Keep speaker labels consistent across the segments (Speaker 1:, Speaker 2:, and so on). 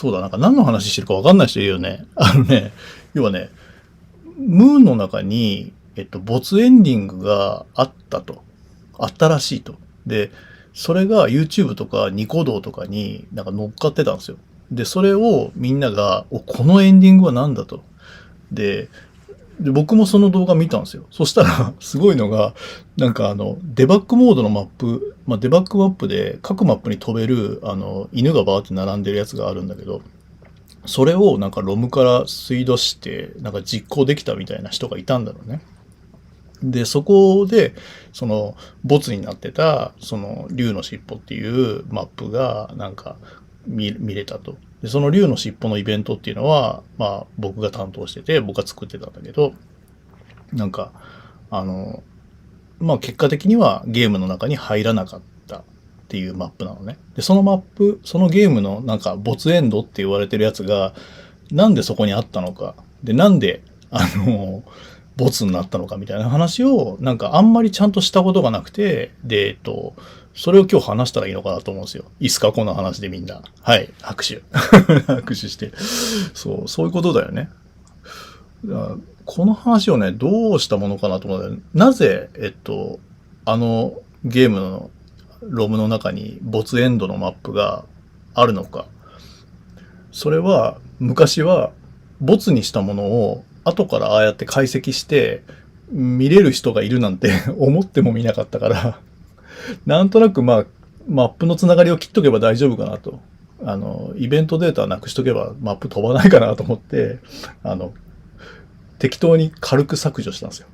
Speaker 1: そうだ、なんか何の話してるか分かんない人いるよね。要はね、ムーンの中に、没エンディングがあったと。あったらしいと。で、それが YouTube とかニコ動とかになんか乗っかってたんですよ。で、それをみんなが、このエンディングは何だと。で、僕もその動画見たんですよ。そしたら、すごいのが、なんかデバッグモードのマップ、まあ、デバッグマップで各マップに飛べる、犬がバーって並んでるやつがあるんだけど、それをなんかロムから吸い出して、なんか実行できたみたいな人がいたんだろうね。で、そこで、ボツになってた、竜の尻尾っていうマップが、なんか、見れたと。で、その竜の尻尾のイベントっていうのは、まあ、僕が担当してて、僕が作ってたんだけど、なんか、まあ、結果的にはゲームの中に入らなかったっていうマップなのね。で、そのマップ、そのゲームのなんか、没エンドって言われてるやつが、なんでそこにあったのか。で、なんで、ボツになったのかみたいな話を、なんかあんまりちゃんとしたことがなくて、で、それを今日話したらいいのかなと思うんですよ。いいっすかこの話でみんな。はい、拍手。拍手して。そういうことだよね。この話をね、どうしたものかなと思う。なぜ、あのゲームのロムの中に没エンドのマップがあるのか。それは、昔は、没にしたものを後からああやって解析して見れる人がいるなんて思ってもみなかったからなんとなくまあマップのつながりを切っとけば大丈夫かなと。イベントデータなくしとけばマップ飛ばないかなと思って、適当に軽く削除したんですよ。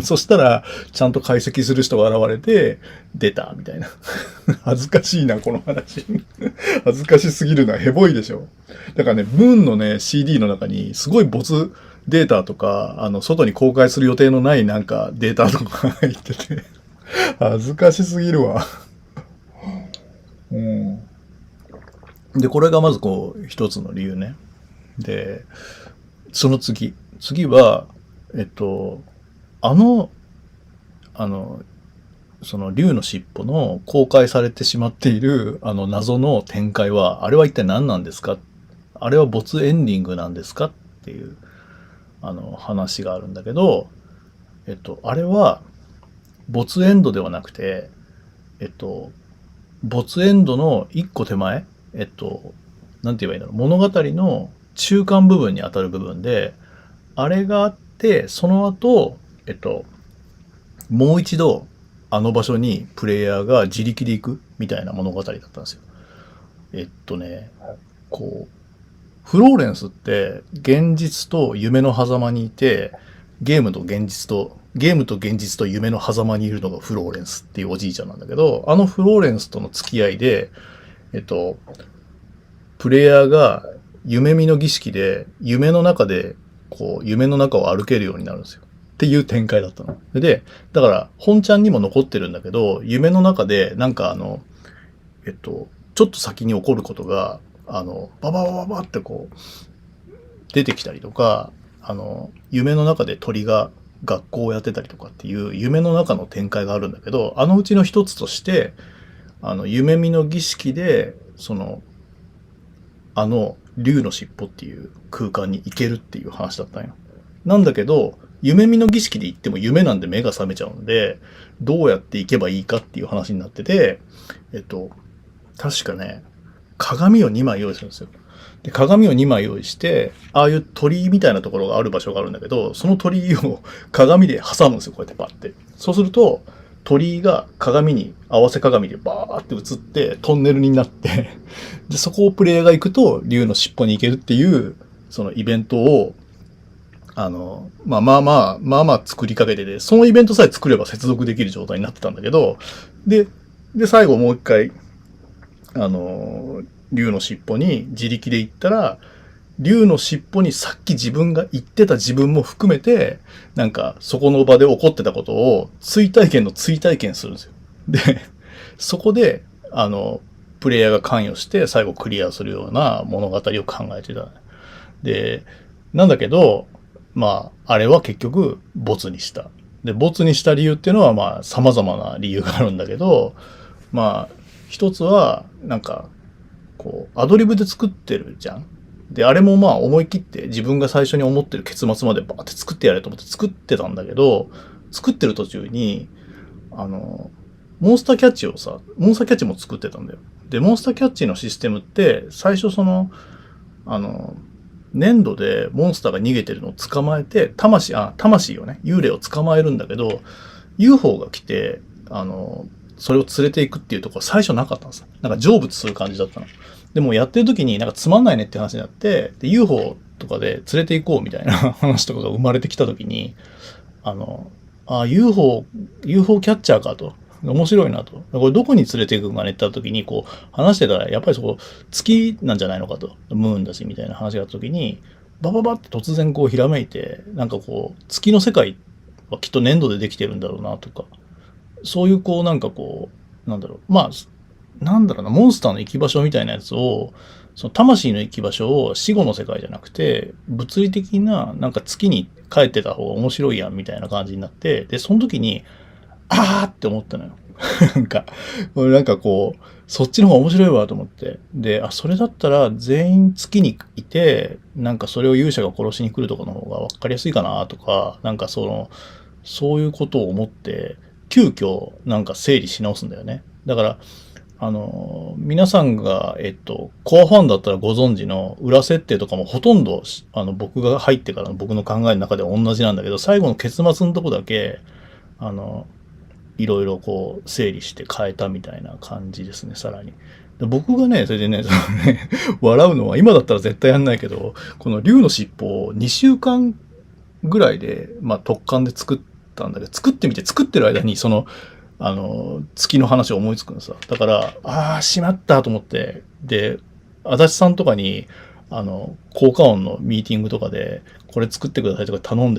Speaker 1: そしたら、ちゃんと解析する人が現れて、出た、みたいな。恥ずかしいな、この話。恥ずかしすぎるな、ヘボいでしょ。だからね、ムーンのね、CD の中に、すごい没データとか、外に公開する予定のないなんかデータとか入ってて、恥ずかしすぎるわ。うん。で、これがまずこう、一つの理由ね。で、その次は、えっと、あの、あの、その竜の尻尾の公開されてしまっているあの謎の展開は、あれは一体何なんですか？あれは没エンディングなんですかっていう話があるんだけど、あれは没エンドではなくて、没エンドの一個手前、なんて言えばいいんだろう、物語の中間部分に当たる部分で、あれがあって、その後、もう一度、あの場所にプレイヤーが自力で行くみたいな物語だったんですよ。こう、フローレンスって現実と夢の狭間にいて、ゲームと現実と夢の狭間にいるのがフローレンスっていうおじいちゃんなんだけど、あのフローレンスとの付き合いで、プレイヤーが夢見の儀式で、夢の中で、こう、夢の中を歩けるようになるんですよ。っていう展開だったの。で、だから、本ちゃんにも残ってるんだけど、夢の中で、なんかちょっと先に起こることが、バババババってこう、出てきたりとか、夢の中で鳥が学校をやってたりとかっていう夢の中の展開があるんだけど、あのうちの一つとして、夢見の儀式で、竜の尻尾っていう空間に行けるっていう話だったんよ。なんだけど、夢見の儀式で行っても夢なんで目が覚めちゃうんで、どうやって行けばいいかっていう話になってて、確かね、鏡を2枚用意するんですよ。で、鏡を2枚用意して、ああいう鳥居みたいなところがある場所があるんだけど、その鳥居を鏡で挟むんですよ、こうやってパッて。そうすると、鳥居が鏡に、合わせ鏡でバーって映ってトンネルになってで、そこをプレイヤーが行くと竜の尻尾に行けるっていう、そのイベントを、まあ作りかけてて、そのイベントさえ作れば接続できる状態になってたんだけど、で、最後もう一回、竜の尻尾に自力で行ったら、竜の尻尾にさっき自分が言ってた自分も含めて、なんかそこの場で起こってたことを追体験するんですよ。で、そこで、プレイヤーが関与して最後クリアするような物語を考えてた。で、なんだけど、まあ、あれは結局、ボツにした。で、ボツにした理由っていうのは、まあ、様々な理由があるんだけど、まあ、一つは、なんか、こう、アドリブで作ってるじゃん。で、あれもまあ思い切って自分が最初に思ってる結末までバーって作ってやれと思って作ってたんだけど、作ってる途中に、モンスターキャッチをさ、モンスターキャッチも作ってたんだよ。で、モンスターキャッチのシステムって、最初粘土でモンスターが逃げてるのを捕まえて、魂をね、幽霊を捕まえるんだけど、UFO が来て、それを連れていくっていうところ最初なかったんですよ。なんか成仏する感じだったの。でもやってる時になんかつまんないねって話になって、で、UFO とかで連れて行こうみたいな話とかが生まれてきた時に、UFO キャッチャーかと。面白いなと。これどこに連れて行くかねって言った時に、こう、話してたら、やっぱりそこ、月なんじゃないのかと。ムーンだし、みたいな話があった時に、バババって突然こう、ひらめいて、なんかこう、月の世界はきっと粘土でできてるんだろうな、とか。そういうこう、なんかこう、なんだろう。まあ、なんだろうな、モンスターの行き場所みたいなやつを、その魂の行き場所を死後の世界じゃなくて、物理的な、なんか月に帰ってた方が面白いやん、みたいな感じになって、で、その時に、あーって思ったのよ。なんかこう、そっちの方が面白いわと思って。で、それだったら全員月にいて、なんかそれを勇者が殺しに来るとかの方が分かりやすいかなとか、なんかそういうことを思って、急遽なんか整理し直すんだよね。だから、皆さんが、コアファンだったらご存知の裏設定とかもほとんど、僕が入ってからの僕の考えの中では同じなんだけど、最後の結末のとこだけ、いろいろこう整理して変えたみたいな感じですね、さらに。で僕がね、それでね、笑うのは今だったら絶対やんないけど、この竜の尻尾を2週間ぐらいで、まあ特感で作ったんだけど、作ってる間に月の話を思いつくのさ。だから、しまったと思って、で、足立さんとかに、効果音のミーティングとかで、これ作ってくださいとか頼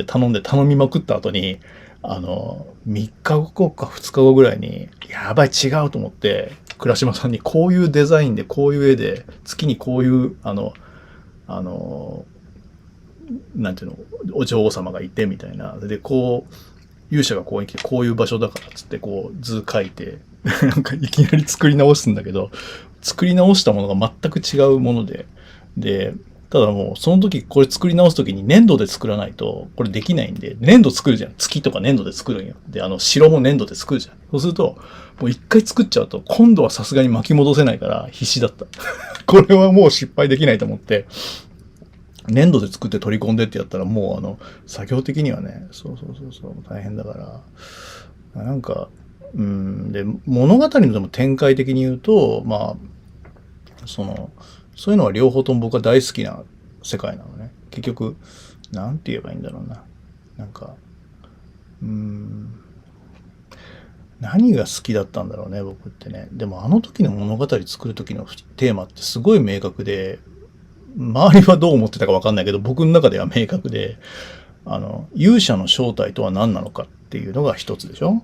Speaker 1: みまくった後に、3日後か2日後ぐらいに、やばい違うと思って、倉島さんにこういうデザインで、こういう絵で、月にこういう、なんていうの、お女王様がいてみたいな。で、こう、勇者がこうに来て、こういう場所だからっつって、こう、図書いて、なんかいきなり作り直すんだけど、作り直したものが全く違うもので、ただもう、その時、これ作り直す時に粘土で作らないと、これできないんで、粘土作るじゃん。月とか粘土で作るんよ。で、城も粘土で作るじゃん。そうすると、もう一回作っちゃうと、今度はさすがに巻き戻せないから必死だった。これはもう失敗できないと思って、粘土で作って取り込んでってやったらもう作業的にはね、そう、大変だから、なんか、で、物語のでも展開的に言うと、まあ、そういうのは両方とも僕は大好きな世界なのね。結局、なんて言えばいいんだろうな。なんか、何が好きだったんだろうね、僕ってね。でもあの時の物語作る時のテーマってすごい明確で、周りはどう思ってたかわかんないけど、僕の中では明確で、勇者の正体とは何なのかっていうのが一つでしょ。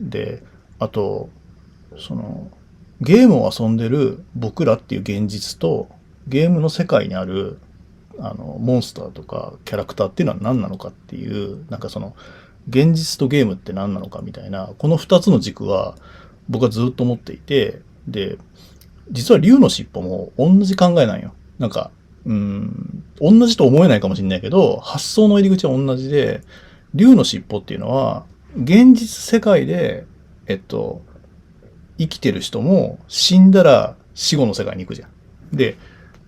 Speaker 1: で、あと、ゲームを遊んでる僕らっていう現実と、ゲームの世界にある、モンスターとかキャラクターっていうのは何なのかっていう、なんか現実とゲームって何なのかみたいな、この二つの軸は僕はずっと思っていて、で、実は竜の尻尾も同じ考えなんよ。なんか、同じと思えないかもしれないけど、発想の入り口は同じで、竜の尻尾っていうのは、現実世界で、生きてる人も死んだら死後の世界に行くじゃん。で、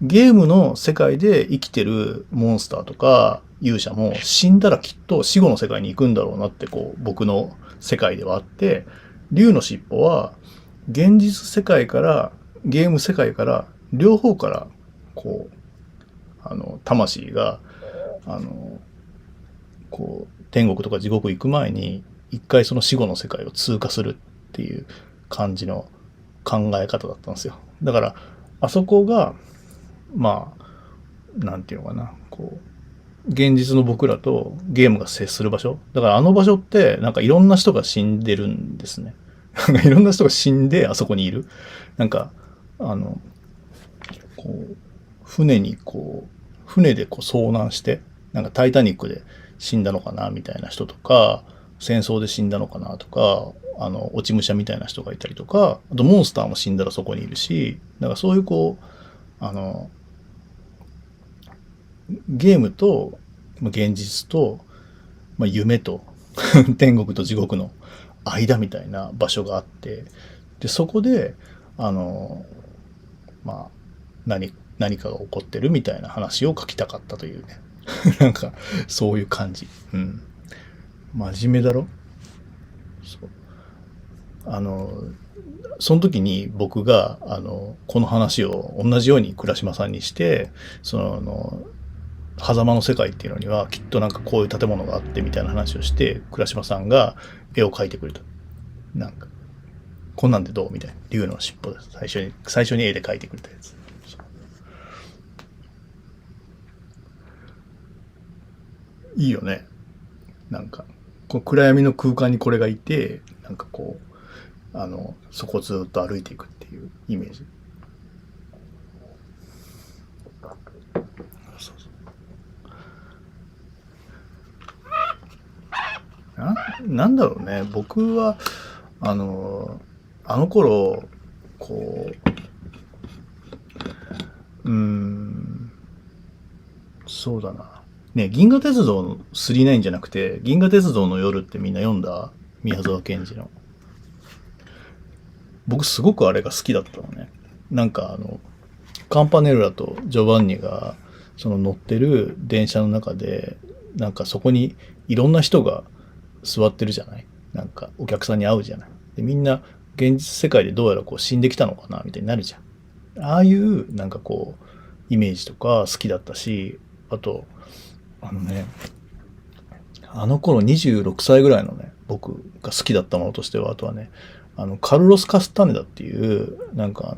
Speaker 1: ゲームの世界で生きてるモンスターとか勇者も死んだらきっと死後の世界に行くんだろうなってこう僕の世界ではあって、竜の尻尾は現実世界からゲーム世界から両方からこう魂がこう天国とか地獄行く前に一回その死後の世界を通過するっていう感じの考え方だったんですよ。だからあそこがまあなんていうのかな、こう現実の僕らとゲームが接する場所だから、あの場所ってなんかいろんな人が死んでるんですね。いろんな人が死んであそこにいる。なんかこう船でこう遭難して、なんかタイタニックで死んだのかなみたいな人とか、戦争で死んだのかなとか、落ち武者みたいな人がいたりとか、あとモンスターも死んだらそこにいるし、だからそういうこうゲームと現実と、夢と天国と地獄の間みたいな場所があって、でそこであのまあ何かが起こってるみたいな話を書きたかったというねなんかそういう感じ。真面目だろ。そうその時に僕がこの話を同じように倉島さんにして、狭間の世界っていうのにはきっとなんかこういう建物があってみたいな話をして、倉島さんが絵を描いてくれた。なんかこんなんでどうみたいな。竜の尻尾です。最初に絵で描いてくれたやつ。いいよね。なんかこう暗闇の空間にこれがいて、なんかこうそこをずっと歩いていくっていうイメージ。そうそうなんだろうね。僕はあの頃こそうだな。ね、銀河鉄道の999じゃなくて、銀河鉄道の夜ってみんな読んだ？宮沢賢治の。僕すごくあれが好きだったのね。なんかカンパネルラとジョバンニがその乗ってる電車の中で、なんかそこにいろんな人が座ってるじゃない。なんかお客さんに会うじゃない。でみんな現実世界でどうやらこう死んできたのかなみたいになるじゃん。ああいうなんかこうイメージとか好きだったし、あとあの頃26歳ぐらいのね、僕が好きだったものとしては、あとはね、カルロス・カスタネダっていう、なんか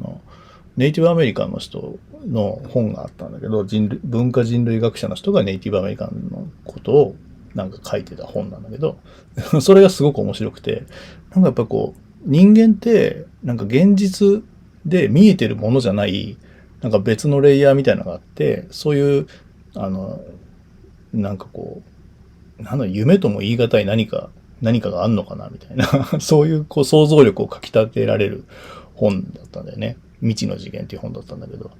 Speaker 1: ネイティブアメリカンの人の本があったんだけど、文化人類学者の人がネイティブアメリカンのことをなんか書いてた本なんだけど、それがすごく面白くて、なんかやっぱこう、人間って、なんか現実で見えてるものじゃない、なんか別のレイヤーみたいなのがあって、そういう、あの、なんかこう、夢とも言い難い何かがあんのかなみたいなそういうこう想像力をかき立てられる本だったんだよね。未知の次元っていう本だったんだけど、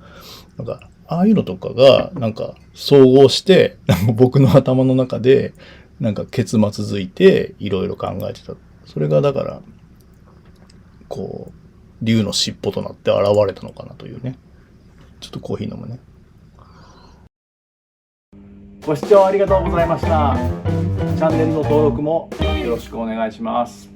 Speaker 1: なんか、ああいうのとかが、なんか、総合して、なんか僕の頭の中で、なんか結末づいて、いろいろ考えてた。それがだから、こう、竜の尻尾となって現れたのかなというね。ちょっとコーヒー飲むね。ご視聴ありがとうございました。チャンネルの登録もよろしくお願いします。